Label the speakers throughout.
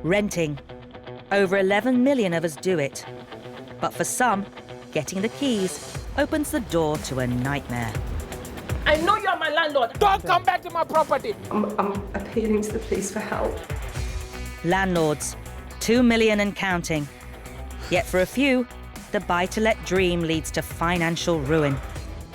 Speaker 1: Renting. Over 11 million of us do it. But for some, getting the keys opens the door to a nightmare.
Speaker 2: I know you're my landlord. Don't come back to my property.
Speaker 3: I'm appealing to the police for help.
Speaker 1: Landlords, 2 million and counting. Yet for a few, the buy-to-let dream leads to financial ruin.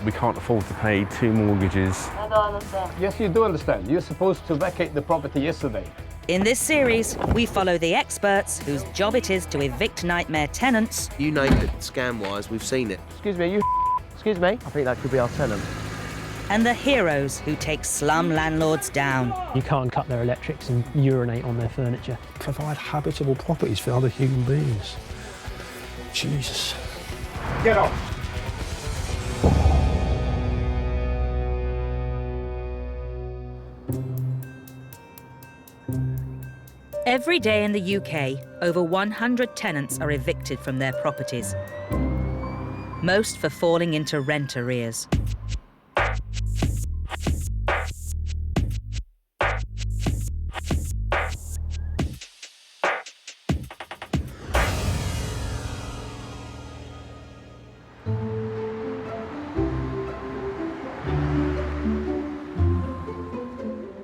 Speaker 4: We can't afford to pay 2 mortgages.
Speaker 5: I don't understand.
Speaker 6: Yes, you do understand. You're supposed to vacate the property yesterday.
Speaker 1: In this series, we follow the experts whose job it is to evict nightmare tenants.
Speaker 7: You named it, scam-wise, we've seen it.
Speaker 6: Excuse me, excuse me? I think that could be our tenant.
Speaker 1: And the heroes who take slum landlords down.
Speaker 8: You can't cut their electrics and urinate on their furniture.
Speaker 9: Provide habitable properties for other human beings. Jesus.
Speaker 6: Get off.
Speaker 1: Every day in the UK, over 100 tenants are evicted from their properties. Most for falling into rent arrears.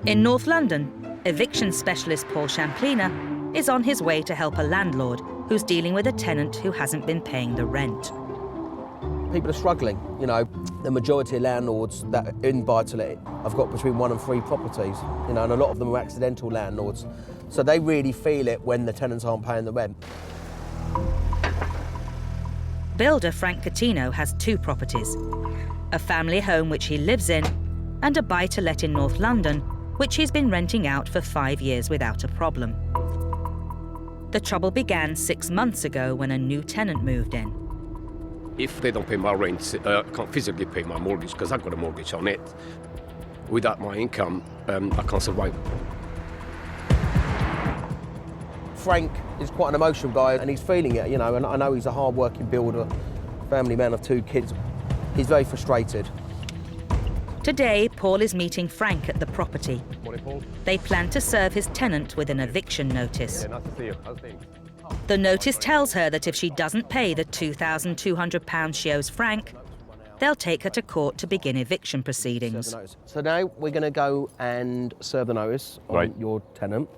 Speaker 1: In North London, eviction specialist Paul Champlina is on his way to help a landlord who's dealing with a tenant who hasn't been paying the rent.
Speaker 7: People are struggling, you know. The majority of landlords that are in buy-to-let have got between 1 and 3 properties, you know, and a lot of them are accidental landlords. So they really feel it when the tenants aren't paying the rent.
Speaker 1: Builder Frank Catino has 2 properties, a family home which he lives in and a buy-to-let in North London which he's been renting out for 5 years without a problem. The trouble began 6 months ago when a new tenant moved in.
Speaker 10: If they don't pay my rent, I can't physically pay my mortgage because I've got a mortgage on it. Without my income, I can't survive.
Speaker 7: Frank is quite an emotional guy and he's feeling it, you know, and I know he's a hard-working builder, family man of 2 kids. He's very frustrated.
Speaker 1: Today, Paul is meeting Frank at the property.
Speaker 4: Morning, Paul.
Speaker 1: They plan to serve his tenant with an eviction notice.
Speaker 4: Yeah, nice to see you. How's things?
Speaker 1: The notice tells her that if she doesn't pay the £2,200 she owes Frank, they'll take her to court to begin eviction proceedings.
Speaker 7: So now we're going to go and serve the notice on your tenant.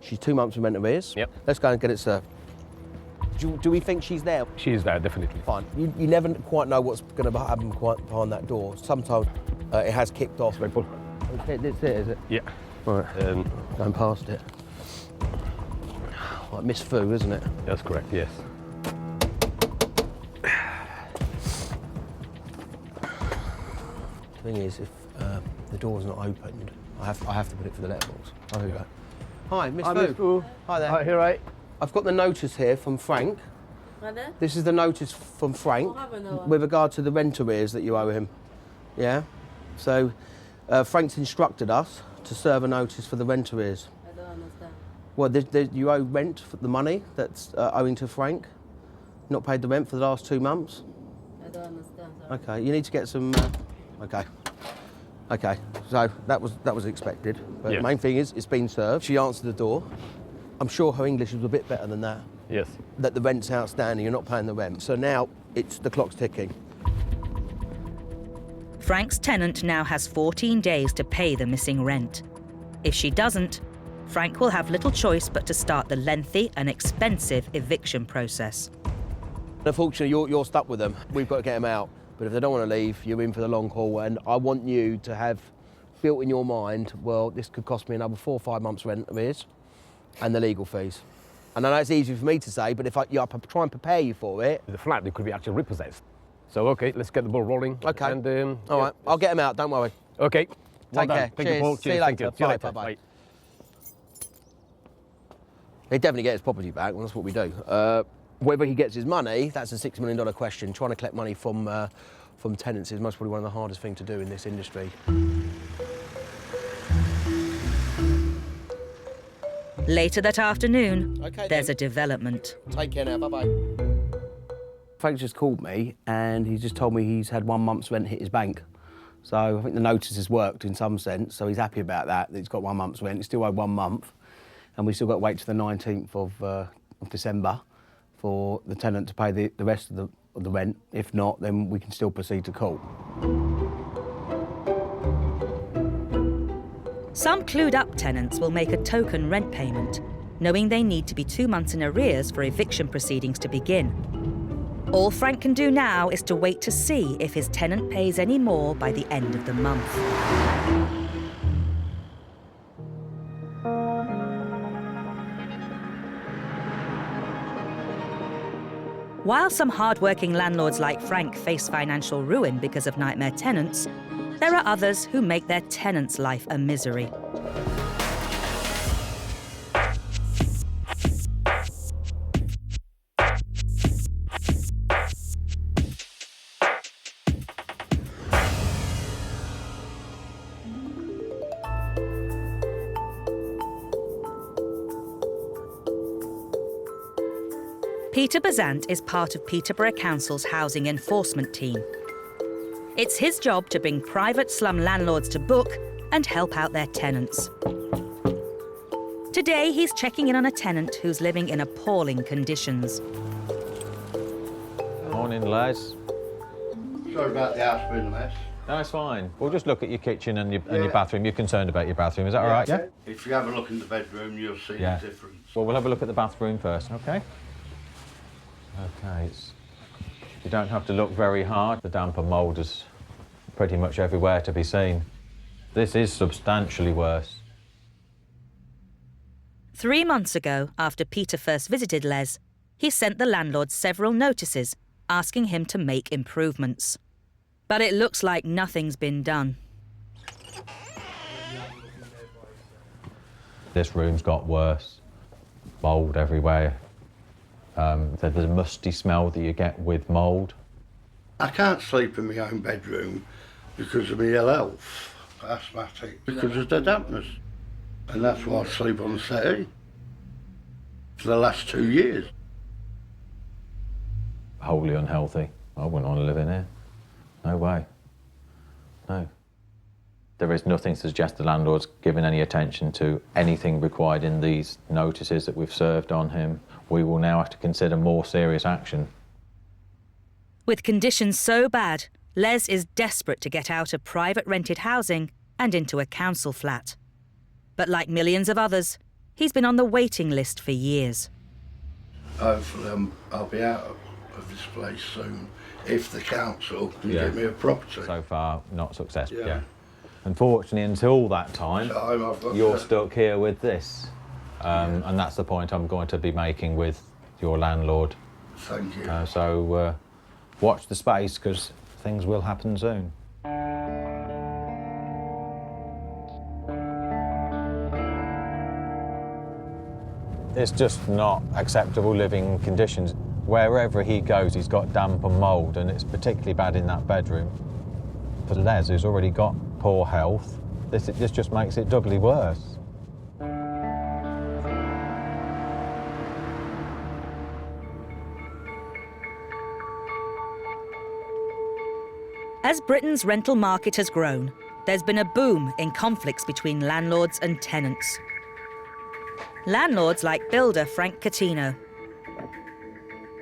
Speaker 7: She's 2 months in rent arrears.
Speaker 4: Yep.
Speaker 7: Let's go and get it served. Do we think she's there?
Speaker 4: She is there, definitely.
Speaker 7: Fine. You never quite know what's going to happen quite behind that door. Sometimes it has kicked off.
Speaker 4: Sorry, Paul.
Speaker 7: It's it, is it?
Speaker 4: Yeah.
Speaker 7: Right. Going past it. Like Miss Fu, isn't it?
Speaker 4: That's correct, yes.
Speaker 7: The thing is, if the door's not opened, I have to put it for the letterbox. Oh, here we go. Hi, Miss Fu.
Speaker 6: Miss Fu.
Speaker 7: Hi there.
Speaker 6: Hi, here, right?
Speaker 7: I've got the notice here from Frank. This is the notice from Frank with regard to the rent arrears that you owe him. Yeah? So, Frank's instructed us to serve a notice for the rent arrears.
Speaker 5: I don't understand.
Speaker 7: Well, you owe rent for the money that's owing to Frank? Not paid the rent for the last 2 months?
Speaker 5: I don't understand, sorry.
Speaker 7: Okay, you need to get some... Okay. Okay, so that was expected. But
Speaker 4: Yes.
Speaker 7: the main thing is, it's been served. She answered the door. I'm sure her English was a bit better than that.
Speaker 4: Yes.
Speaker 7: That the rent's outstanding, you're not paying the rent. So now, the clock's ticking.
Speaker 1: Frank's tenant now has 14 days to pay the missing rent. If she doesn't, Frank will have little choice but to start the lengthy and expensive eviction process.
Speaker 7: Unfortunately, you're stuck with them. We've got to get them out. But if they don't want to leave, you're in for the long haul. And I want you to have built in your mind, well, this could cost me another 4 or 5 months' rent arrears and the legal fees. And I know it's easy for me to say, but if I try and prepare you for it...
Speaker 4: The flat, it could be actually repossessed. So, OK, let's get the ball rolling.
Speaker 7: OK.
Speaker 4: And,
Speaker 7: all right, I'll get them out, don't worry.
Speaker 4: OK.
Speaker 7: Take care.
Speaker 4: Thank you, Paul.
Speaker 7: See you
Speaker 4: Thank
Speaker 7: later.
Speaker 4: See you
Speaker 7: Bye,
Speaker 4: later.
Speaker 7: bye, bye. He'd definitely get his property back, well, that's what we do. Whether he gets his money, that's a $6 million question. Trying to collect money from tenants is most probably one of the hardest things to do in this industry.
Speaker 1: Later that afternoon, there's a development.
Speaker 7: Take care now, bye-bye. Frank's just called me and he's just told me he's had 1 month's rent hit his bank. So I think the notice has worked in some sense, so he's happy about that, that he's got 1 month's rent. He's still owed 1 month. and we still got to wait to the 19th of December for the tenant to pay the rest of the rent. If not, then we can still proceed to court.
Speaker 1: Some clued-up tenants will make a token rent payment, knowing they need to be 2 months in arrears for eviction proceedings to begin. All Frank can do now is to wait to see if his tenant pays any more by the end of the month. While some hard-working landlords like Frank face financial ruin because of nightmare tenants, there are others who make their tenants' life a misery. Peter Bazant is part of Peterborough Council's housing enforcement team. It's his job to bring private slum landlords to book and help out their tenants. Today, he's checking in on a tenant who's living in appalling conditions.
Speaker 11: Morning, Les.
Speaker 6: Sorry about the house being a mess.
Speaker 11: No, it's fine. We'll just look at your kitchen and your bathroom. You're concerned about your bathroom, is that all right?
Speaker 6: Yeah. If you have a look in the bedroom, you'll see the difference.
Speaker 11: Well, we'll have a look at the bathroom first, OK? OK, you don't have to look very hard. The damp and mould is pretty much everywhere to be seen. This is substantially worse.
Speaker 1: 3 months ago, after Peter first visited Les, he sent the landlord several notices asking him to make improvements. But it looks like nothing's been done.
Speaker 11: This room's got worse. Mould everywhere. There's a musty smell that you get with mould.
Speaker 6: I can't sleep in my own bedroom because of my ill health, asthmatic, because of the dampness. And that's why I sleep on the settee for the last 2 years.
Speaker 11: Wholly unhealthy. I wouldn't want to live in here. No way. No. There is nothing to suggest the landlord's given any attention to anything required in these notices that we've served on him. We will now have to consider more serious action.
Speaker 1: With conditions so bad, Les is desperate to get out of private rented housing and into a council flat. But like millions of others, he's been on the waiting list for years.
Speaker 6: Hopefully I'll be out of this place soon if the council can get me a property.
Speaker 11: So far, not successful. Yeah. Unfortunately, until that time, you're stuck here with this. And that's the point I'm going to be making with your landlord.
Speaker 6: Thank you.
Speaker 11: So watch the space, because things will happen soon. It's just not acceptable living conditions. Wherever he goes, he's got damp and mould, and it's particularly bad in that bedroom. For Les, who's already got poor health, this just makes it doubly worse.
Speaker 1: As Britain's rental market has grown, there's been a boom in conflicts between landlords and tenants. Landlords like builder Frank Catino.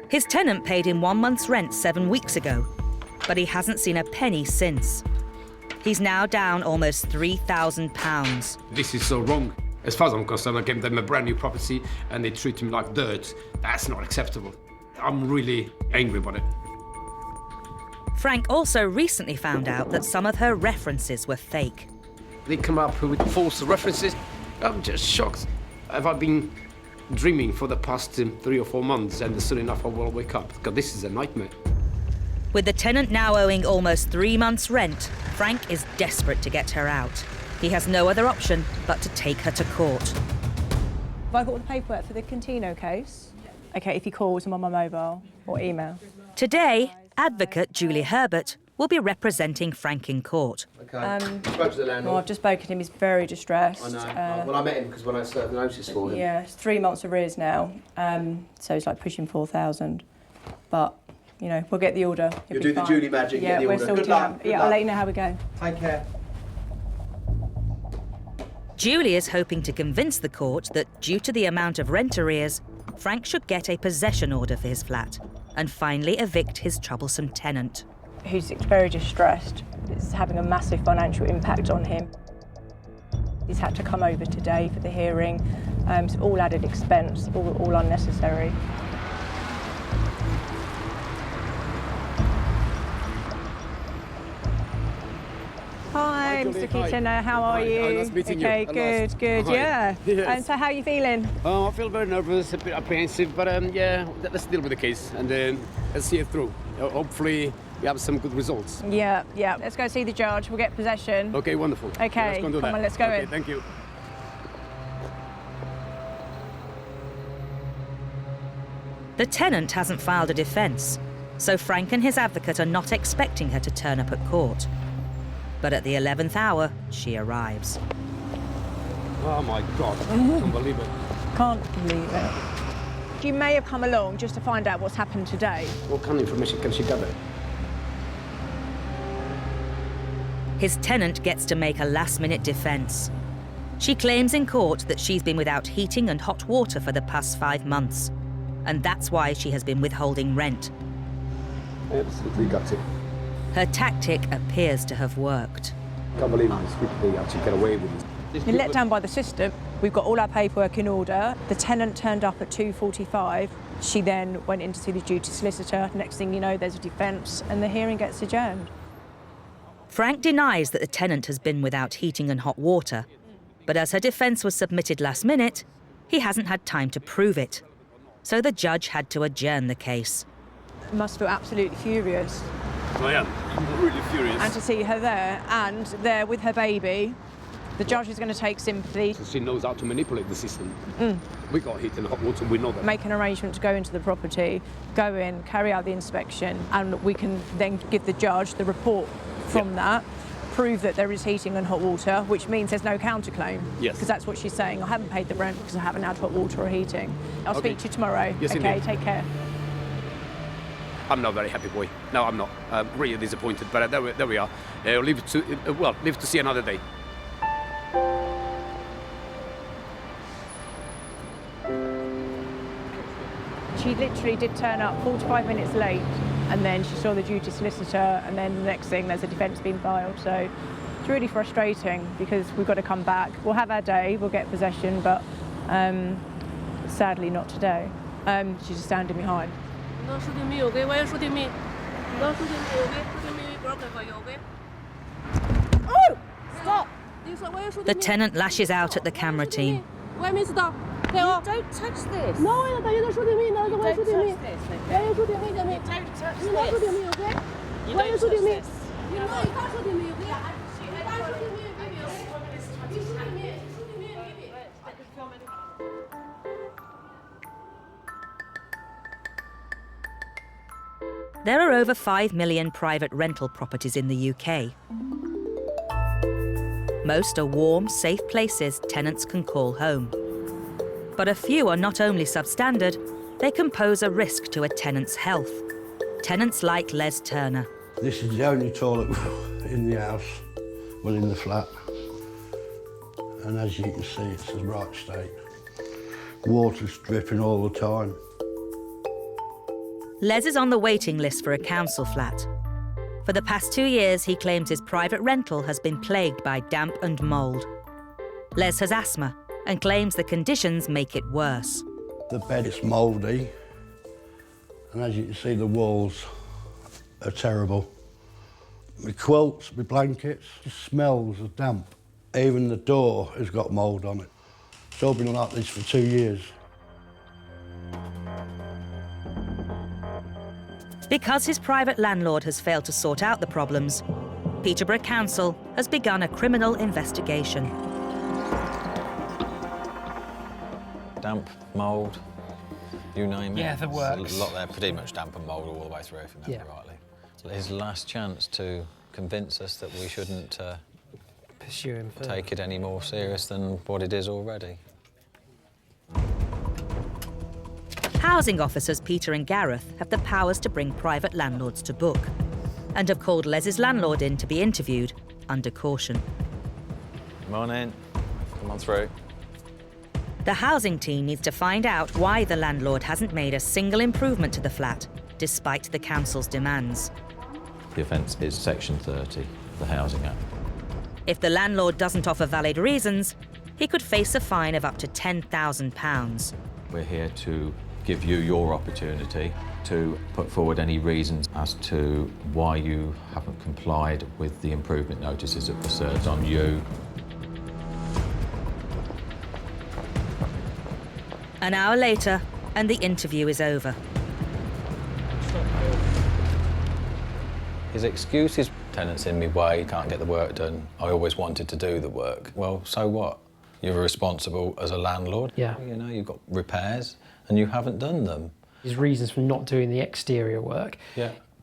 Speaker 1: His tenant paid him 1 month's rent 7 weeks ago, but he hasn't seen a penny since. He's now down almost £3,000.
Speaker 10: This is so wrong. As far as I'm concerned, I gave them a brand new property and they treat him like dirt. That's not acceptable. I'm really angry about it.
Speaker 1: Frank also recently found out that some of her references were fake.
Speaker 10: They come up with false references. I'm just shocked. Have I been dreaming for the past 3 or 4 months, and soon enough I will wake up? God, this is a nightmare.
Speaker 1: With the tenant now owing almost 3 months' rent, Frank is desperate to get her out. He has no other option but to take her to court.
Speaker 12: Have I got all the paperwork for the Catino case? OK, if he calls, I'm on my mobile or email.
Speaker 1: Today, advocate Julie Herbert will be representing Frank in court.
Speaker 7: OK. Spoke to the landlord.
Speaker 12: Well, I've just spoken to him. He's very distressed.
Speaker 7: I know. Well, I met him because when I served the notice for him.
Speaker 12: Yeah, it's 3 months arrears now. So it's like pushing 4,000. But, you know, we'll get the order.
Speaker 7: You'll do the Julie magic,
Speaker 12: yeah,
Speaker 7: get the order. Good luck.
Speaker 12: Yeah, I'll let you know how we go.
Speaker 7: Take care.
Speaker 1: Julie is hoping to convince the court that due to the amount of rent arrears, Frank should get a possession order for his flat and finally evict his troublesome tenant.
Speaker 12: Who's very distressed. It's having a massive financial impact on him. He's had to come over today for the hearing. It's all added expense, all unnecessary. Hi, Mr. Kitchener, how are you?
Speaker 10: Nice meeting you.
Speaker 12: Okay, good, yeah.
Speaker 10: Yes.
Speaker 12: So how are you feeling?
Speaker 10: I feel very nervous, a bit apprehensive, but yeah, let's deal with the case and let's see it through. Hopefully we have some good results.
Speaker 12: Yeah. Let's go see the judge. We'll get possession.
Speaker 10: Okay, wonderful.
Speaker 12: Okay,
Speaker 10: let's go and do
Speaker 12: come
Speaker 10: that.
Speaker 12: on, let's go
Speaker 10: okay,
Speaker 12: in.
Speaker 10: Thank you.
Speaker 1: The tenant hasn't filed a defence, so Frank and his advocate are not expecting her to turn up at court. But at the 11th hour, she arrives.
Speaker 10: Oh my God, I can't believe it.
Speaker 12: Can't believe it. She may have come along just to find out what's happened today.
Speaker 10: What kind of information can she gather?
Speaker 1: His tenant gets to make a last-minute defence. She claims in court that she's been without heating and hot water for the past 5 months, and that's why she has been withholding rent.
Speaker 10: I absolutely got it.
Speaker 1: Her tactic appears to have worked.
Speaker 10: Can't believe this quickly they actually get away with this.
Speaker 12: You're let down by the system. We've got all our paperwork in order. The tenant turned up at 2:45. She then went in to see the duty solicitor. Next thing you know, there's a defence and the hearing gets adjourned.
Speaker 1: Frank denies that the tenant has been without heating and hot water, but as her defence was submitted last minute, he hasn't had time to prove it. So the judge had to adjourn the case.
Speaker 12: Must feel absolutely furious.
Speaker 10: I am. I'm really furious.
Speaker 12: And to see her there, and there with her baby, the judge is going to take sympathy.
Speaker 10: She knows how to manipulate the system. We got heat and hot water, we know that.
Speaker 12: Make an arrangement to go into the property, go in, carry out the inspection, and we can then give the judge the report from that, prove that there is heating and hot water, which means there's no counterclaim.
Speaker 10: Yes.
Speaker 12: Because that's what she's saying. I haven't paid the rent because I haven't had hot water or heating. I'll speak to you tomorrow.
Speaker 10: Yes,
Speaker 12: okay,
Speaker 10: indeed.
Speaker 12: take care.
Speaker 10: I'm not a very happy boy. No, I'm not. I'm really disappointed, but there we are. Live to see another day.
Speaker 12: She literally did turn up 45 minutes late, and then she saw the duty solicitor, and then the next thing, there's a defence being filed. So it's really frustrating because we've got to come back. We'll have our day, we'll get possession, but sadly not today. She's just standing behind.
Speaker 5: Don't shoot at me, okay? Why are you shooting me? Don't shoot at me, okay? Shoot at me, we broke it for you, okay?
Speaker 12: Oh! Stop!
Speaker 5: Why are you shooting
Speaker 1: The
Speaker 5: me?
Speaker 1: tenant lashes out at the camera team.
Speaker 5: Why me stop? You don't touch this. No, you don't shoot at me. No, why are you shooting me? Why are you shooting me? Don't touch this. You're not shooting me, okay? Why are you shooting me? You know, you can't shoot at me, okay? You can't shoot at me, baby, okay? You shoot at me, baby.
Speaker 1: There are over 5 million private rental properties in the UK. Most are warm, safe places tenants can call home. But a few are not only substandard, they can pose a risk to a tenant's health. Tenants like Les Turner.
Speaker 6: This is the only toilet in the house, well, in the flat. And as you can see, it's in the right state. Water's dripping all the time.
Speaker 1: Les is on the waiting list for a council flat. For the past 2 years, he claims his private rental has been plagued by damp and mould. Les has asthma and claims the conditions make it worse.
Speaker 6: The bed is mouldy, and as you can see, the walls are terrible. My quilts, my blankets, it smells of damp. Even the door has got mould on it. It's all been like this for 2 years.
Speaker 1: Because his private landlord has failed to sort out the problems, Peterborough Council has begun a criminal investigation.
Speaker 11: Damp, mould, you name it.
Speaker 8: Yeah, the works.
Speaker 11: There's a lot there, pretty much damp and mould all the way through, if you remember rightly. His last chance to convince us that we shouldn't
Speaker 8: Pursue him further.
Speaker 11: take it any more serious than what it is already.
Speaker 1: Housing officers Peter and Gareth have the powers to bring private landlords to book and have called Les's landlord in to be interviewed under caution.
Speaker 11: Morning.
Speaker 13: Come on through.
Speaker 1: The housing team needs to find out why the landlord hasn't made a single improvement to the flat, despite the council's demands.
Speaker 11: The offence is Section 30 of the Housing Act.
Speaker 1: If the landlord doesn't offer valid reasons, he could face a fine of up to £10,000.
Speaker 11: We're here to give you your opportunity to put forward any reasons as to why you haven't complied with the improvement notices that were served on you.
Speaker 1: An hour later, and the interview is over.
Speaker 13: His excuse is tenant's in my way, can't get the work done. I always wanted to do the work. Well, so what? You're responsible as a landlord.
Speaker 8: Yeah.
Speaker 13: You know, you've got repairs and you haven't done them.
Speaker 8: His reasons for not doing the exterior work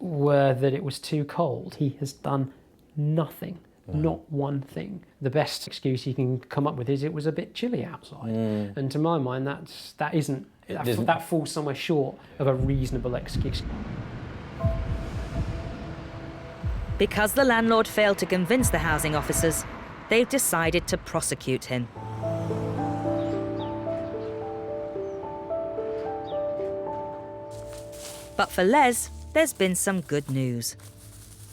Speaker 8: were that it was too cold. He has done nothing, not one thing. The best excuse he can come up with is it was a bit chilly outside. And to my mind, that falls somewhere short of a reasonable excuse.
Speaker 1: Because the landlord failed to convince the housing officers, they've decided to prosecute him. But for Les, there's been some good news.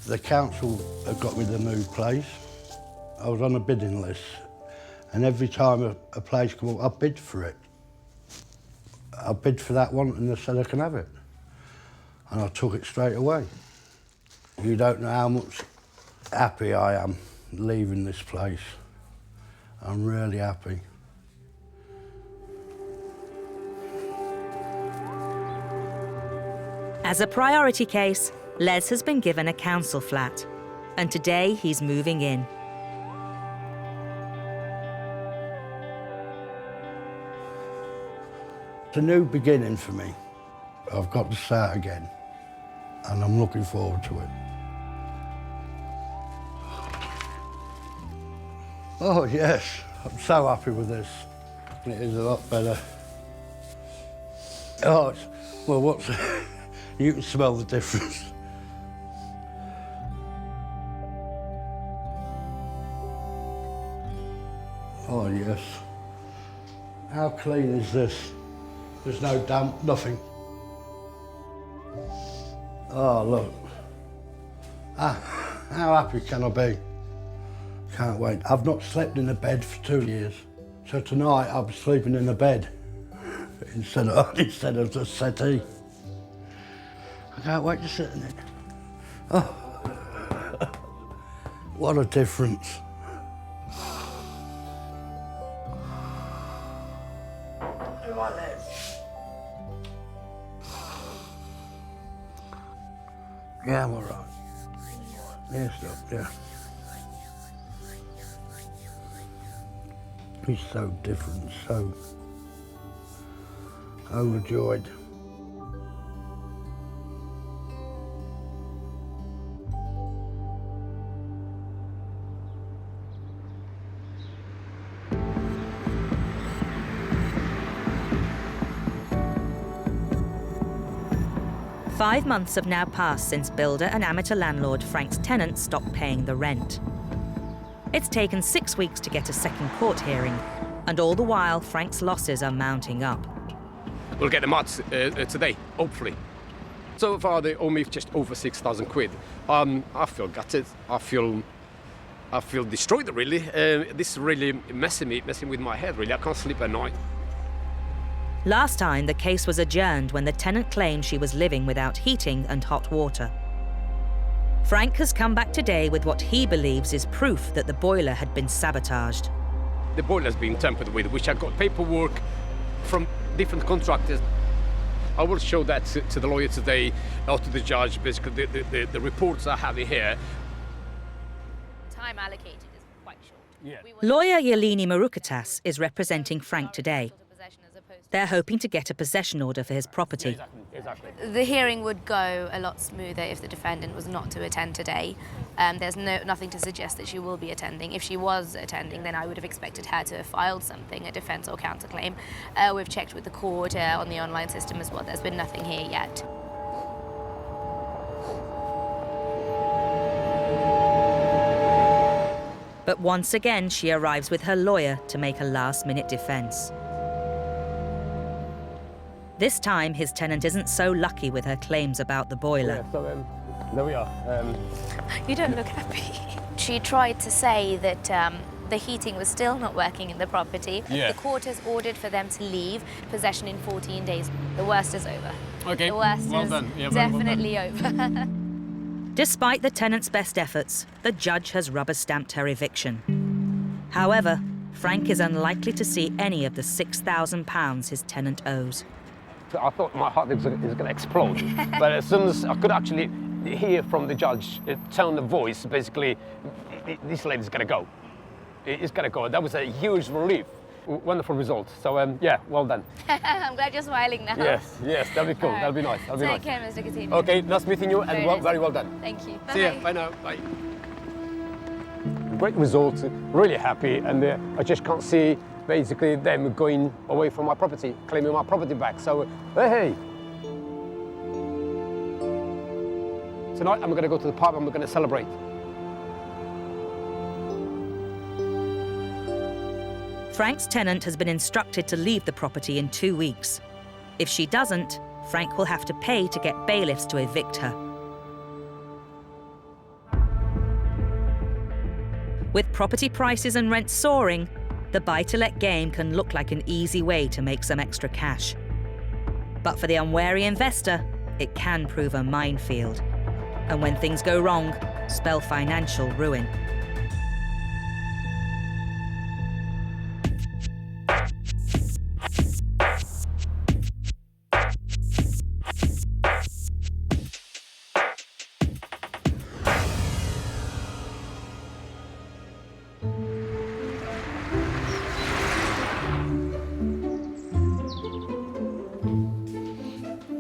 Speaker 6: The council have got me the new place. I was on a bidding list, and every time a place come up, I bid for it. I bid for that one, and they said I can have it. And I took it straight away. You don't know how much happy I am leaving this place. I'm really happy.
Speaker 1: As a priority case, Les has been given a council flat, and today he's moving in.
Speaker 6: It's a new beginning for me. I've got to start again, and I'm looking forward to it. Oh yes, I'm so happy with this. It is a lot better. Oh, well, you can smell the difference. Oh yes. How clean is this? There's no damp, nothing. Oh look. How happy can I be? Can't wait. I've not slept in a bed for 2 years. So tonight I'll be sleeping in a bed instead of the settee. I can't wait to sit in it. Oh, what a difference. Come on, Les. Yeah, I'm all right. Yes, yeah. He's so different, so overjoyed.
Speaker 1: Five months have now passed since builder and amateur landlord Frank's tenant stopped paying the rent. It's taken 6 weeks to get a second court hearing, and all the while Frank's losses are mounting up.
Speaker 10: We'll get them out today, hopefully. So far they owe me just over 6,000 quid. I feel gutted. I feel destroyed, really. This is really messing with my head, really. I can't sleep at night.
Speaker 1: Last time, the case was adjourned when the tenant claimed she was living without heating and hot water. Frank has come back today with what he believes is proof that the boiler had been sabotaged.
Speaker 10: The boiler's been tampered with, which I got paperwork from different contractors. I will show that to the lawyer today, or to the judge, basically the reports I have here.
Speaker 14: Time allocated is quite short.
Speaker 10: Yeah.
Speaker 1: Lawyer Yelini Marukatas is representing Frank today. They're hoping to get a possession order for his property.
Speaker 10: Exactly.
Speaker 14: The hearing would go a lot smoother if the defendant was not to attend today. There's nothing to suggest that she will be attending. If she was attending, then I would have expected her to have filed something, a defence or counterclaim. We've checked with the court on the online system as well. There's been nothing here yet.
Speaker 1: But once again, she arrives with her lawyer to make a last-minute defence. This time, his tenant isn't so lucky with her claims about the boiler.
Speaker 10: Yeah, so there we are.
Speaker 14: You don't look happy. She tried to say that the heating was still not working in the property.
Speaker 10: Yeah.
Speaker 14: The court has ordered for them to leave possession in 14 days. The worst is over.
Speaker 10: Okay,
Speaker 14: The worst
Speaker 10: well
Speaker 14: is
Speaker 10: done. Yeah, very well
Speaker 14: definitely over.
Speaker 1: Despite the tenant's best efforts, the judge has rubber-stamped her eviction. However, Frank is unlikely to see any of the £6,000 his tenant owes.
Speaker 4: I thought my heart was going to explode. But as soon as I could actually hear from the judge, tone the voice, basically, this lady's going to go. It's going to go. That was a huge relief. Wonderful result. So, yeah, well done.
Speaker 14: I'm glad you're smiling now.
Speaker 4: Yes, that'll be cool. That'll be nice. That'll be
Speaker 14: Take
Speaker 4: nice.
Speaker 14: care, Mr. Coutinho.
Speaker 4: Okay, nice meeting you, and very well done.
Speaker 14: Thank you. Bye.
Speaker 10: See ya. Bye now. Bye. Great results. Really happy, and I just can't see basically them going away from my property, claiming my property back. So, hey. Tonight I'm going to go to the pub and we're going to celebrate.
Speaker 1: Frank's tenant has been instructed to leave the property in 2 weeks. If she doesn't, Frank will have to pay to get bailiffs to evict her. With property prices and rents soaring, the buy-to-let game can look like an easy way to make some extra cash. But for the unwary investor, it can prove a minefield. And when things go wrong, spell financial ruin.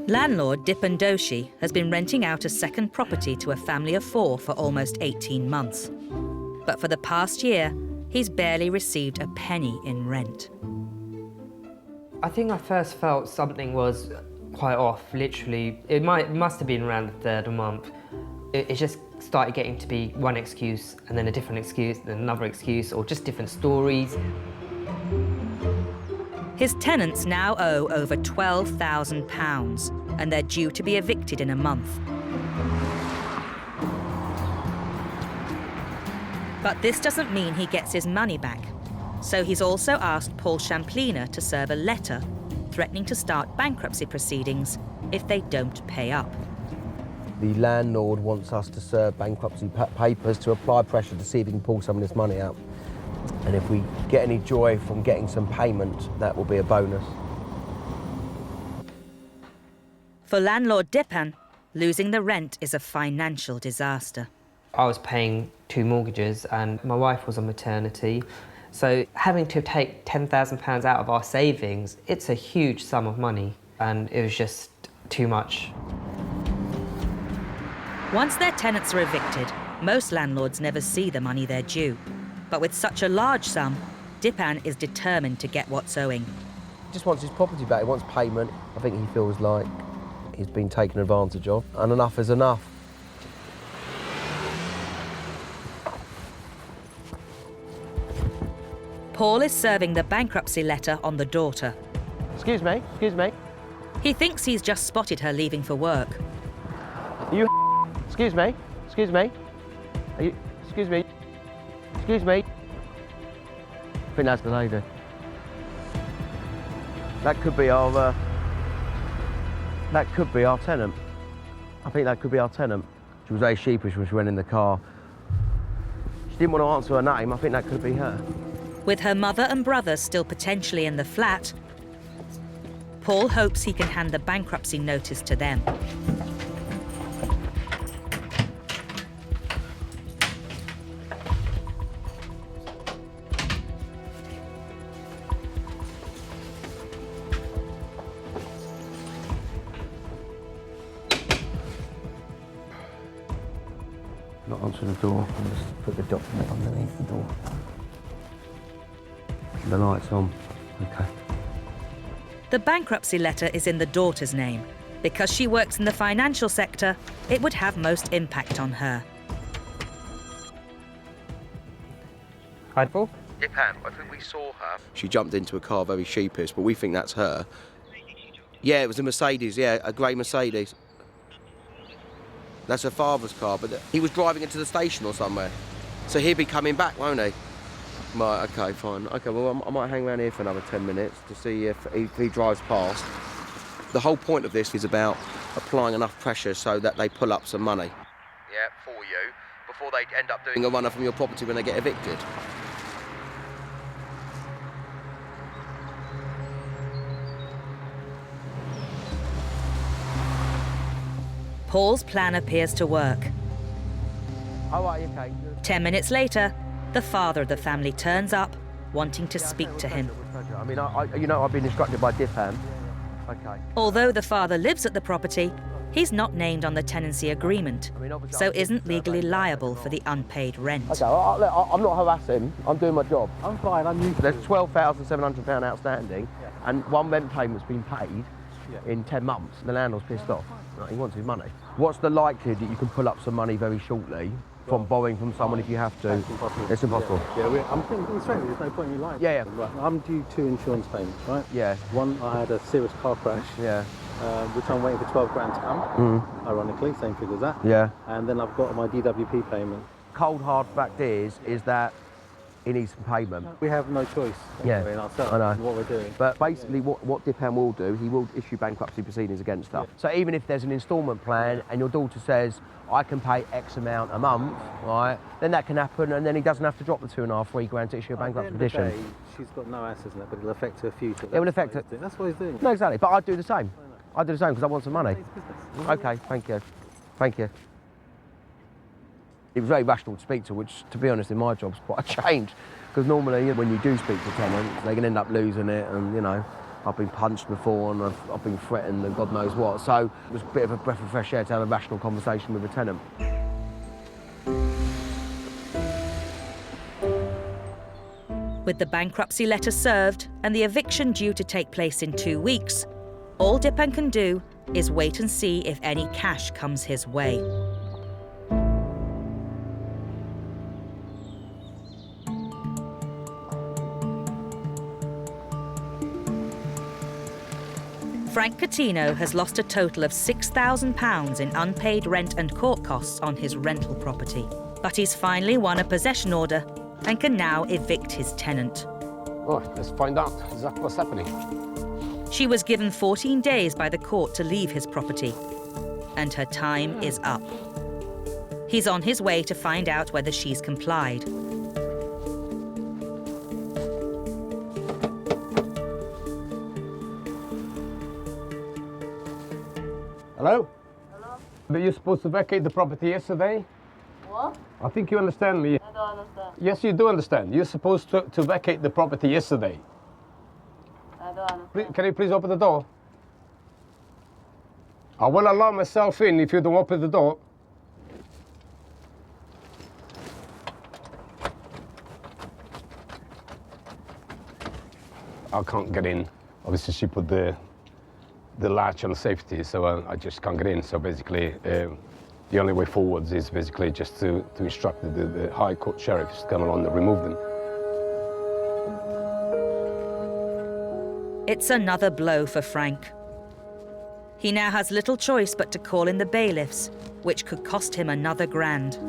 Speaker 1: Landlord Dipan Doshi has been renting out a second property to a family of 4 for almost 18 months. But for the past year, he's barely received a penny in rent.
Speaker 15: I think I first felt something was quite off, literally. It must have been around the third month. It just started getting to be one excuse, and then a different excuse, then another excuse, or just different stories.
Speaker 1: His tenants now owe over £12,000, and they're due to be evicted in a month. But this doesn't mean he gets his money back. So he's also asked Paul Champlina to serve a letter threatening to start bankruptcy proceedings if they don't pay up.
Speaker 7: The landlord wants us to serve bankruptcy papers to apply pressure to see if he can pull some of this money out. And if we get any joy from getting some payment, that will be a bonus.
Speaker 1: For landlord Dipan, losing the rent is a financial disaster.
Speaker 15: I was paying 2 mortgages and my wife was on maternity. So having to take £10,000 out of our savings, it's a huge sum of money, and it was just too much.
Speaker 1: Once their tenants are evicted, most landlords never see the money they're due. But with such a large sum, Dipan is determined to get what's owing.
Speaker 7: He just wants his property back, he wants payment. I think he feels like he's been taken advantage of, and enough is enough.
Speaker 1: Paul is serving the bankruptcy letter on the daughter.
Speaker 7: Excuse me.
Speaker 1: He thinks he's just spotted her leaving for work.
Speaker 7: You excuse me. Excuse me. Excuse me. I think that's the lady. That could be our tenant. I think that could be our tenant. She was very sheepish when she went in the car. She didn't want to answer her name. I think that could be her.
Speaker 1: With her mother and brother still potentially in the flat, Paul hopes he can hand the bankruptcy notice to them.
Speaker 7: Not answer the door. I'll just put the document underneath the door. The light's on. Okay.
Speaker 1: The bankruptcy letter is in the daughter's name. Because she works in the financial sector, it would have most impact on her.
Speaker 15: Prideful?
Speaker 7: Yeah, Pam, I think we saw her. She jumped into a car very sheepish, but we think that's her. Yeah, it was a Mercedes, yeah, a grey Mercedes. That's her father's car, but he was driving it to the station or somewhere. So he'll be coming back, won't he? Right, okay, fine. Okay, well, I might hang around here for another 10 minutes to see if he drives past. The whole point of this is about applying enough pressure so that they pull up some money. Yeah, for you, before they end up doing a runner from your property when they get evicted.
Speaker 1: Paul's plan appears to work.
Speaker 7: Oh, right, okay.
Speaker 1: 10 minutes later, the father of the family turns up, wanting to speak to him.
Speaker 7: I mean, I've been instructed by Dipham. Okay.
Speaker 1: Although the father lives at the property, he's not named on the tenancy agreement, so isn't legally liable for the unpaid rent.
Speaker 7: Okay, I'm not harassing. I'm doing my job. I'm fine. I'm used to it. There's £12,700 outstanding, and one rent payment's been paid in 10 months. The landlord's pissed off. Right, he wants his money. What's the likelihood that you can pull up some money very shortly from borrowing from someone if you have to?
Speaker 16: That's impossible.
Speaker 7: It's impossible.
Speaker 16: I'm thinking straight. There's no point in lying.
Speaker 7: Yeah.
Speaker 16: Right. I'm due 2 insurance payments, right?
Speaker 7: Yeah.
Speaker 16: One, I had a serious car crash.
Speaker 7: Yeah.
Speaker 16: Which I'm waiting for 12 grand to come. Ironically, same figure as that.
Speaker 7: Yeah.
Speaker 16: And then I've got my DWP payment.
Speaker 7: Cold hard fact is that he needs some payment.
Speaker 16: We have no choice in ourselves
Speaker 7: I know.
Speaker 16: in what we're doing.
Speaker 7: But basically what Dipham will do, he will issue bankruptcy proceedings against her. So even if there's an instalment plan and your daughter says, I can pay X amount a month, right, then that can happen, and then he doesn't have to drop the 2.5, 3 grand to issue a bankruptcy petition.
Speaker 16: She's got no assets in it, but it'll affect her future.
Speaker 7: It will affect her.
Speaker 16: That's what he's doing.
Speaker 7: No, exactly. But I'd do the same. I'd do the same because I want some money. Okay, thank you. Thank you. It was very rational to speak to, which, to be honest, in my job's quite a change. Because normally, when you do speak to tenants, they can end up losing it, and, you know, I've been punched before and I've been threatened and God knows what. So it was a bit of a breath of fresh air to have a rational conversation with a tenant.
Speaker 1: With the bankruptcy letter served and the eviction due to take place in 2 weeks, all Dipan can do is wait and see if any cash comes his way. Frank Catino has lost a total of £6,000 in unpaid rent and court costs on his rental property. But he's finally won a possession order and can now evict his tenant.
Speaker 4: Oh, let's find out exactly what's happening.
Speaker 1: She was given 14 days by the court to leave his property, and her time is up. He's on his way to find out whether she's complied.
Speaker 4: Hello? Hello? Were you supposed to vacate the property yesterday?
Speaker 5: What?
Speaker 4: I think you understand me.
Speaker 5: I don't understand.
Speaker 4: Yes, you do understand. You're supposed to vacate the property yesterday.
Speaker 5: I don't understand.
Speaker 4: Can you please open the door? I will allow myself in if you don't open the door. I can't get in. Obviously, she put the latch on safety, so I just can't get in. So basically, the only way forwards is basically just to instruct the High Court sheriffs to come along and remove them.
Speaker 1: It's another blow for Frank. He now has little choice but to call in the bailiffs, which could cost him another grand.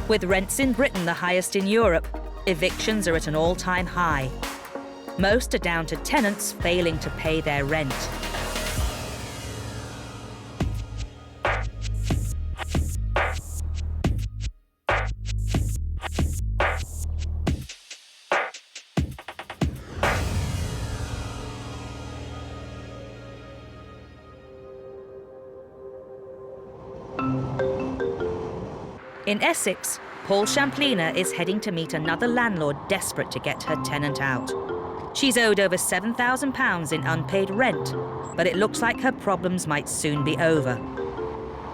Speaker 1: With rents in Britain the highest in Europe, evictions are at an all-time high. Most are down to tenants failing to pay their rent. In Essex, Paul Champlina is heading to meet another landlord desperate to get her tenant out. She's owed over £7,000 in unpaid rent, but it looks like her problems might soon be over.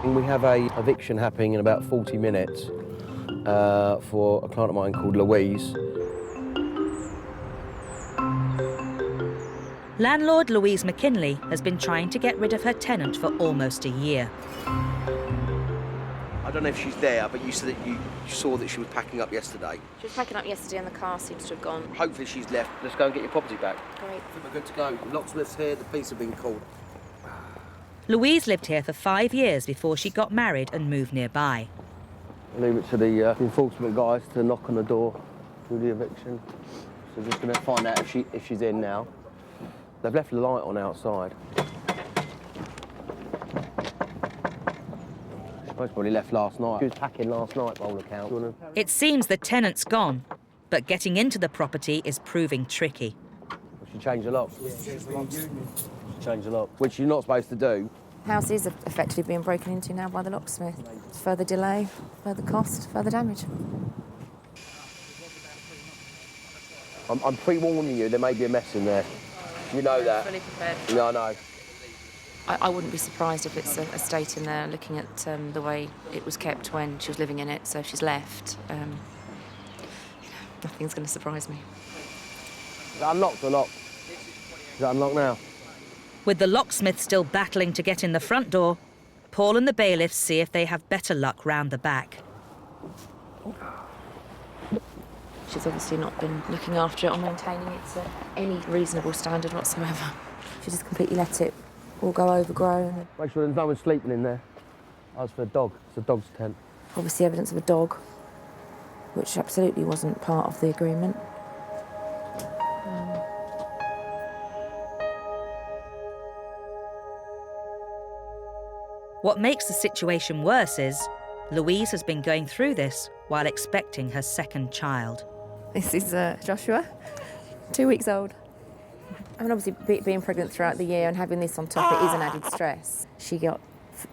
Speaker 7: We have an eviction happening in about 40 minutes for a client of mine called Louise.
Speaker 1: Landlord Louise McKinley has been trying to get rid of her tenant for almost a year.
Speaker 7: I don't know if she's there, but you said that you saw that she was packing up yesterday.
Speaker 17: She was packing up yesterday and the car seems to have gone.
Speaker 7: Hopefully she's left. Let's go and get your property back.
Speaker 17: Great.
Speaker 7: I think we're good to go. The locksmith's here, the police have been called.
Speaker 1: Louise lived here for 5 years before she got married and moved nearby.
Speaker 7: I'll leave it to the enforcement guys to knock on the door, do the eviction. So we're just going to find out if she's in now. They've left the light on outside. She most probably left last night. She was packing last night, by all accounts.
Speaker 1: It seems the tenant's gone, but getting into the property is proving tricky.
Speaker 7: She changed the lock. She changed the lock, which you're not supposed to do.
Speaker 17: House is effectively being broken into now by the locksmith. Further delay, further cost, further damage.
Speaker 7: I'm pre-warning you, there may be a mess in there. You know that.
Speaker 17: Fully prepared.
Speaker 7: Yeah, I know.
Speaker 17: I wouldn't be surprised if it's a state in there, looking at the way it was kept when she was living in it. So if she's left, nothing's going to surprise me.
Speaker 7: Is that unlocked or locked? Is that unlocked now?
Speaker 1: With the locksmith still battling to get in the front door, Paul and the bailiffs see if they have better luck round the back.
Speaker 17: She's obviously not been looking after it or maintaining it to any reasonable standard whatsoever. She just completely let it all go overgrown.
Speaker 7: Make sure there's no one sleeping in there. As for a dog, it's a dog's tent.
Speaker 17: Obviously evidence of a dog, which absolutely wasn't part of the agreement.
Speaker 1: What makes the situation worse is Louise has been going through this while expecting her second child.
Speaker 17: This is Joshua, 2 weeks old. I mean, obviously, being pregnant throughout the year and having this on top, it is an added stress. She got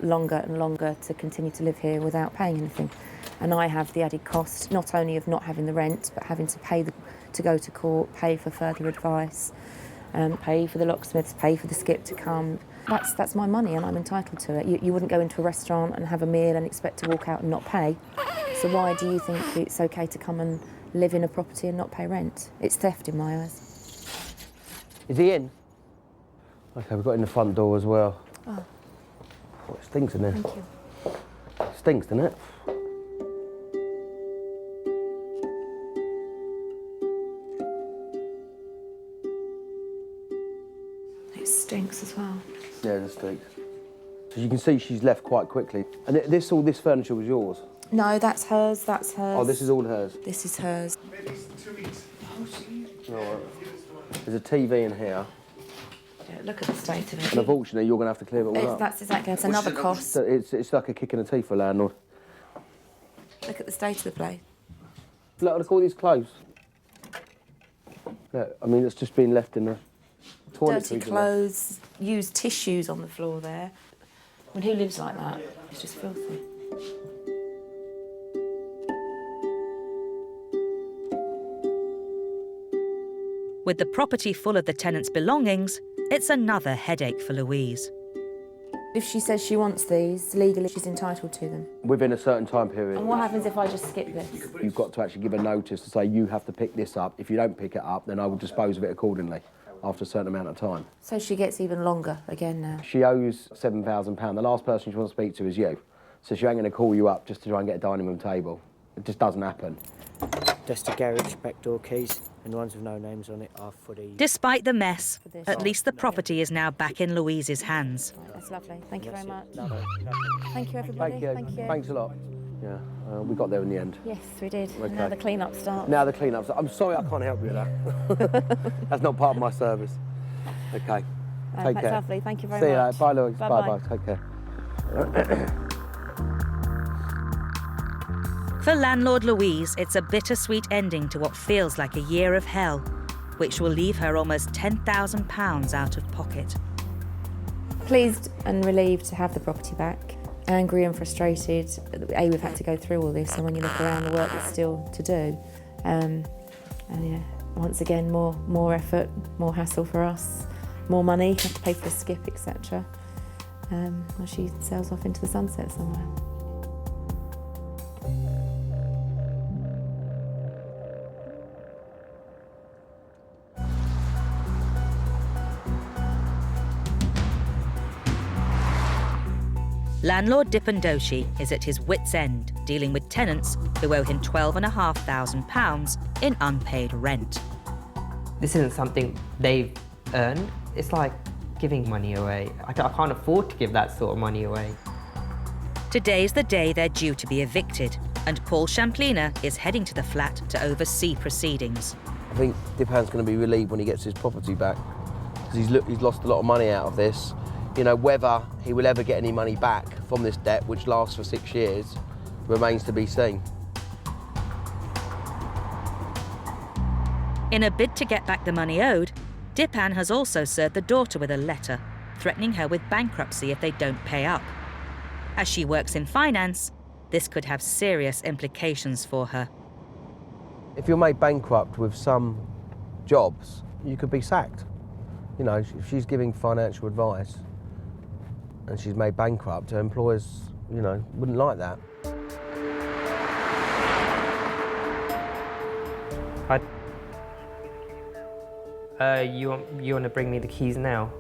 Speaker 17: longer and longer to continue to live here without paying anything. And I have the added cost, not only of not having the rent, but having to pay to go to court, pay for further advice, pay for the locksmiths, pay for the skip to come. That's my money and I'm entitled to it. You wouldn't go into a restaurant and have a meal and expect to walk out and not pay. So why do you think it's okay to come and live in a property and not pay rent? It's theft in my eyes.
Speaker 7: Is he in? OK, we've got in the front door as well.
Speaker 17: Oh.
Speaker 7: Oh, it stinks in there.
Speaker 17: Thank you.
Speaker 7: It stinks, doesn't it?
Speaker 17: It stinks as well.
Speaker 7: Yeah, it stinks. So you can see she's left quite quickly. And all this furniture was yours?
Speaker 17: No, that's hers, that's hers.
Speaker 7: Oh, this is all hers?
Speaker 17: This is hers.
Speaker 7: All right. There's a TV in here.
Speaker 17: Yeah, look at the state of it.
Speaker 7: And unfortunately, you're going to have to clear it all up.
Speaker 17: That's exactly, it's another cost.
Speaker 7: It's like a kick in the teeth for a landlord.
Speaker 17: Look at the state of the place.
Speaker 7: Look at all these clothes. Yeah, I mean, it's just been left in the toilet.
Speaker 17: Dirty clothes, used tissues on the floor there. I mean, who lives like that? It's just filthy.
Speaker 1: With the property full of the tenant's belongings, it's another headache for Louise.
Speaker 17: If she says she wants these, legally she's entitled to them.
Speaker 7: Within a certain time period.
Speaker 17: And what happens if I just skip this?
Speaker 7: You've got to actually give a notice to say you have to pick this up. If you don't pick it up, then I will dispose of it accordingly after a certain amount of time.
Speaker 17: So she gets even longer again now.
Speaker 7: She owes £7,000. The last person she wants to speak to is you. So she ain't going to call you up just to try and get a dining room table. It just doesn't happen.
Speaker 18: Just a garage, back door keys, and the ones with no names on it are for the...
Speaker 1: Despite the mess, at least the property is now back in Louise's hands.
Speaker 17: That's lovely. Thank you very much. Thank you, everybody.
Speaker 7: Thank you. Thanks a lot. Yeah, we got there in the end.
Speaker 17: Yes, we did.
Speaker 7: Okay.
Speaker 17: Now the clean-up starts.
Speaker 7: Now the clean-up. I'm sorry I can't help you with that. That's not part of my service. Okay. Take
Speaker 17: that's
Speaker 7: care.
Speaker 17: Lovely. Thank you very
Speaker 7: See
Speaker 17: much.
Speaker 7: you later. Bye, Louise.
Speaker 17: Bye-bye.
Speaker 7: Bye-bye. Take care.
Speaker 1: For landlord Louise, it's a bittersweet ending to what feels like a year of hell, which will leave her almost £10,000 out of pocket.
Speaker 17: Pleased and relieved to have the property back. Angry and frustrated. We've had to go through all this, and when you look around, the work that's still to do. And yeah, once again, more effort, more hassle for us, more money, have to pay for the skip, etc. When she sails off into the sunset somewhere.
Speaker 1: Landlord Dipandoshi is at his wit's end, dealing with tenants who owe him £12,500 in unpaid rent.
Speaker 15: This isn't something they've earned. It's like giving money away. I can't afford to give that sort of money away.
Speaker 1: Today's the day they're due to be evicted, and Paul Champlina is heading to the flat to oversee proceedings.
Speaker 7: I think Dipan's going to be relieved when he gets his property back, because he's lost a lot of money out of this. You know, whether he will ever get any money back from this debt, which lasts for 6 years, remains to be seen.
Speaker 1: In a bid to get back the money owed, Dipan has also served the daughter with a letter, threatening her with bankruptcy if they don't pay up. As she works in finance, this could have serious implications for her.
Speaker 7: If you're made bankrupt with some jobs, you could be sacked. You know, if she's giving financial advice and she's made bankrupt, her employers, you know, wouldn't like that.
Speaker 15: You want to bring me the keys now?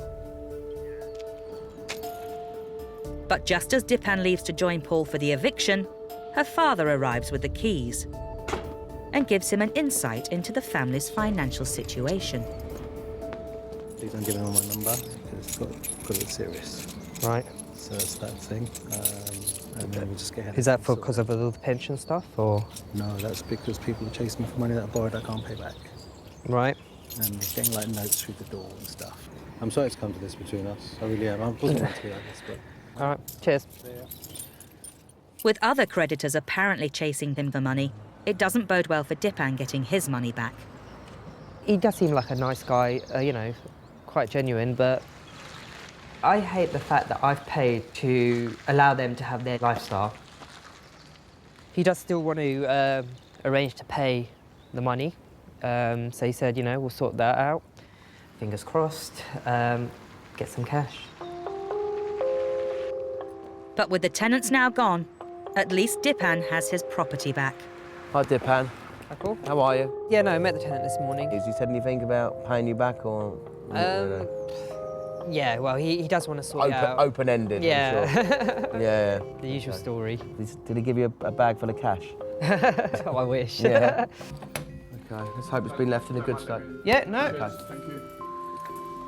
Speaker 1: But just as Dipan leaves to join Paul for the eviction, her father arrives with the keys and gives him an insight into the family's financial situation.
Speaker 16: Please don't give him my number, because it's got a bit serious.
Speaker 15: Right.
Speaker 16: So it's that thing. And then we just get ahead.
Speaker 15: Is that for because of all the pension stuff, or?
Speaker 16: No, that's because people are chasing me for money that I borrowed I can't pay back.
Speaker 15: Right.
Speaker 16: And they're getting like notes through the door and stuff. I'm sorry it's come to this between us. I really am. I wasn't meant to be like this, but...
Speaker 15: All right, cheers.
Speaker 1: With other creditors apparently chasing him for money, it doesn't bode well for Dipan getting his money back.
Speaker 15: He does seem like a nice guy, you know, quite genuine, but I hate the fact that I've paid to allow them to have their lifestyle. He does still want to arrange to pay the money, so he said, you know, we'll sort that out. Fingers crossed, get some cash.
Speaker 1: But with the tenants now gone, at least Dipan has his property back.
Speaker 7: Hi, Dipan.
Speaker 15: Hi, Paul.
Speaker 7: How are you?
Speaker 15: Yeah, no, I met the tenant this morning.
Speaker 7: Has he said anything about paying you back, or?
Speaker 15: Yeah, well, he does want to sort it out.
Speaker 7: Open-ended,
Speaker 15: yeah.
Speaker 7: I'm sure. Yeah.
Speaker 15: The usual story.
Speaker 7: Did he give you a bag full of cash?
Speaker 15: Oh, I wish.
Speaker 7: Yeah. Okay, let's hope it's been left in a good state.
Speaker 15: Yeah, no.
Speaker 7: Okay.
Speaker 2: Thank you.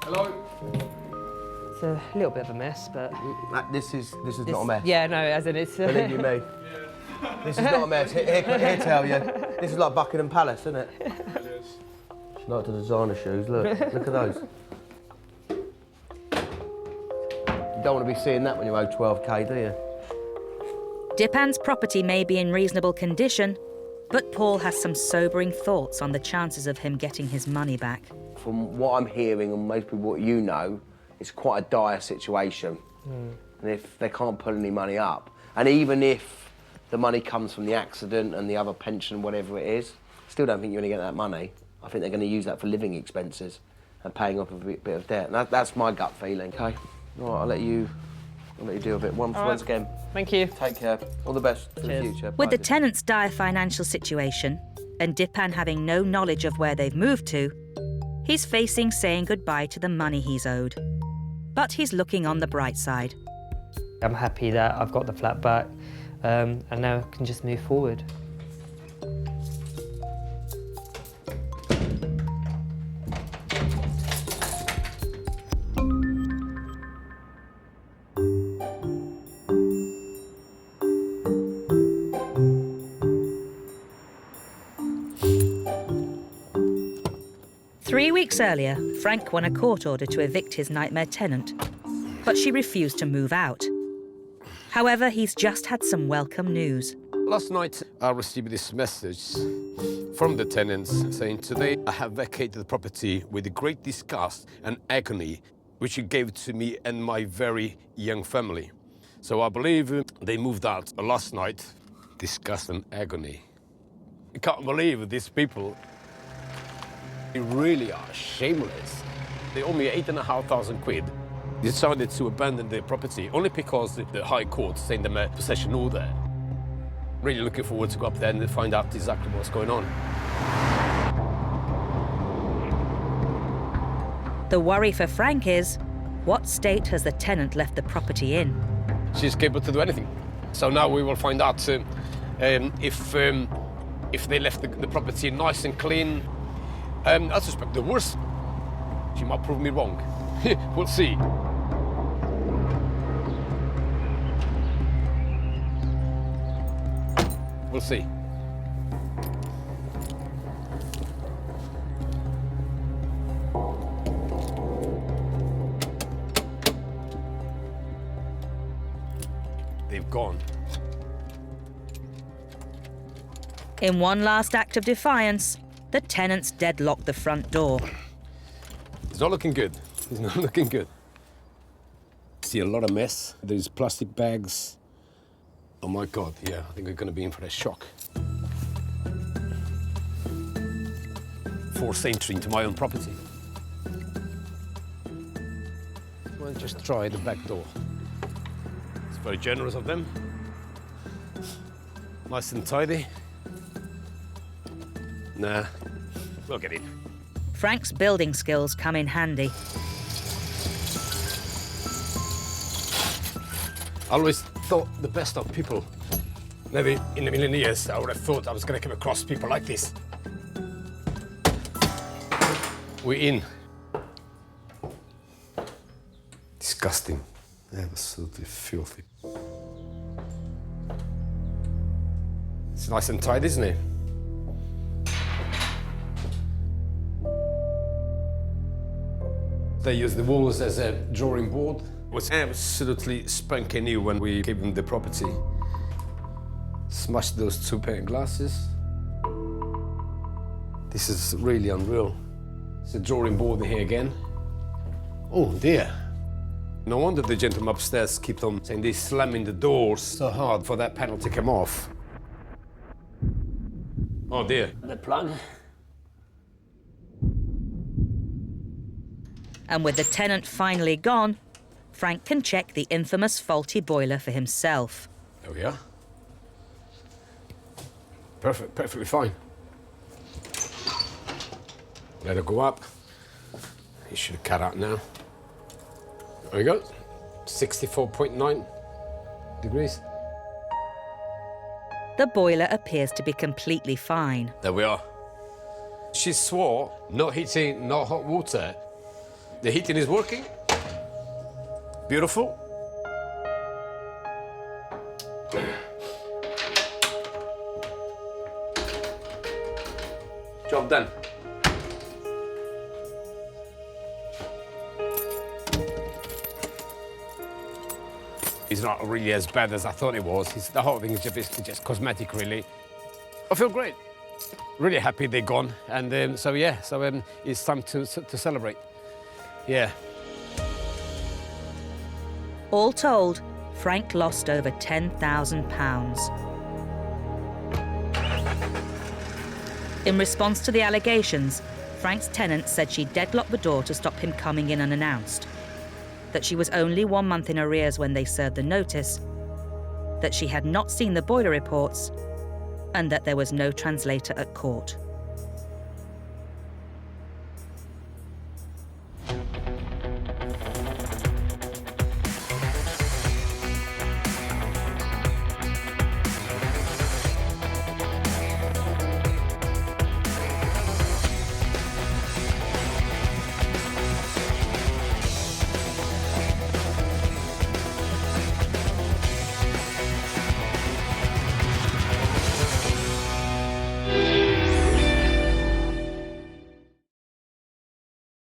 Speaker 2: Hello.
Speaker 15: It's a little bit of a mess, but...
Speaker 7: This is not a mess.
Speaker 15: Yeah, no, as in it's...
Speaker 7: Believe you me. This is not a mess. Here tell you. This is like Buckingham Palace, isn't it? It's like the designer shoes, look. Look at those. You don't want to be seeing that when you owe 12k, do you?
Speaker 1: Dipan's property may be in reasonable condition, but Paul has some sobering thoughts on the chances of him getting his money back.
Speaker 7: From what I'm hearing, and most people what you know, it's quite a dire situation. And if they can't pull any money up, and even if the money comes from the accident and the other pension, whatever it is, still don't think you're going to get that money. I think they're going to use that for living expenses and paying off a bit of debt. And that's my gut feeling. Okay, all right, I'll let you do a bit. Once again.
Speaker 15: Thank you.
Speaker 7: Take care. All the best for the future.
Speaker 1: With
Speaker 7: Bye.
Speaker 1: the tenants' dire financial situation and Dipan having no knowledge of where they've moved to, he's facing saying goodbye to the money he's owed. But he's looking on the bright side.
Speaker 15: I'm happy that I've got the flat back, and now I can just move forward.
Speaker 1: Three weeks earlier, Frank won a court order to evict his nightmare tenant, but she refused to move out. However, he's just had some welcome news.
Speaker 10: Last night, I received this message from the tenants saying, today I have vacated the property with great disgust and agony, which he gave to me and my very young family. So I believe they moved out last night. Disgust and agony. I can't believe these people. They really are shameless. They owe me £8,500. They decided to abandon their property only because the High Court sent them a possession order. Really looking forward to go up there and find out exactly what's going on.
Speaker 1: The worry for Frank is, what state has the tenant left the property in?
Speaker 10: She's capable to do anything. So now we will find out if they left the property nice and clean. I suspect the worst. She might prove me wrong. We'll see. We'll see. They've gone.
Speaker 1: In one last act of defiance, the tenants deadlock the front door.
Speaker 10: It's not looking good. It's not looking good. See a lot of mess. There's plastic bags. Oh my God, yeah, I think we're gonna be in for a shock. Forced entry into my own property. Well, just try the back door. It's very generous of them. Nice and tidy. Nah, we'll get in.
Speaker 1: Frank's building skills come in handy.
Speaker 10: I always thought the best of people. Maybe in a million years, I would have thought I was going to come across people like this. We're in. Disgusting. Absolutely filthy. It's nice and tight, isn't it? They use the walls as a drawing board. It was absolutely spanking new when we gave them the property. Smashed those 2 pane glasses. This is really unreal. It's a drawing board here again. Oh dear. No wonder the gentleman upstairs kept on saying they're slamming the doors so hard for that panel to come off. Oh dear. The plug.
Speaker 1: And with the tenant finally gone, Frank can check the infamous faulty boiler for himself.
Speaker 10: There we are. Perfect, perfectly fine. Let it go up. It should have cut out now. There we go. 64.9 degrees.
Speaker 1: The boiler appears to be completely fine.
Speaker 10: There we are. She swore, no heating, no hot water. The heating is working. Beautiful. Job done. It's not really as bad as I thought it was. The whole thing is basically just cosmetic, really. I feel great. Really happy they're gone. And it's time to celebrate. Yeah.
Speaker 1: All told, Frank lost over £10,000. In response to the allegations, Frank's tenant said she deadlocked the door to stop him coming in unannounced, that she was only 1 month in arrears when they served the notice, that she had not seen the boiler reports, and that there was no translator at court.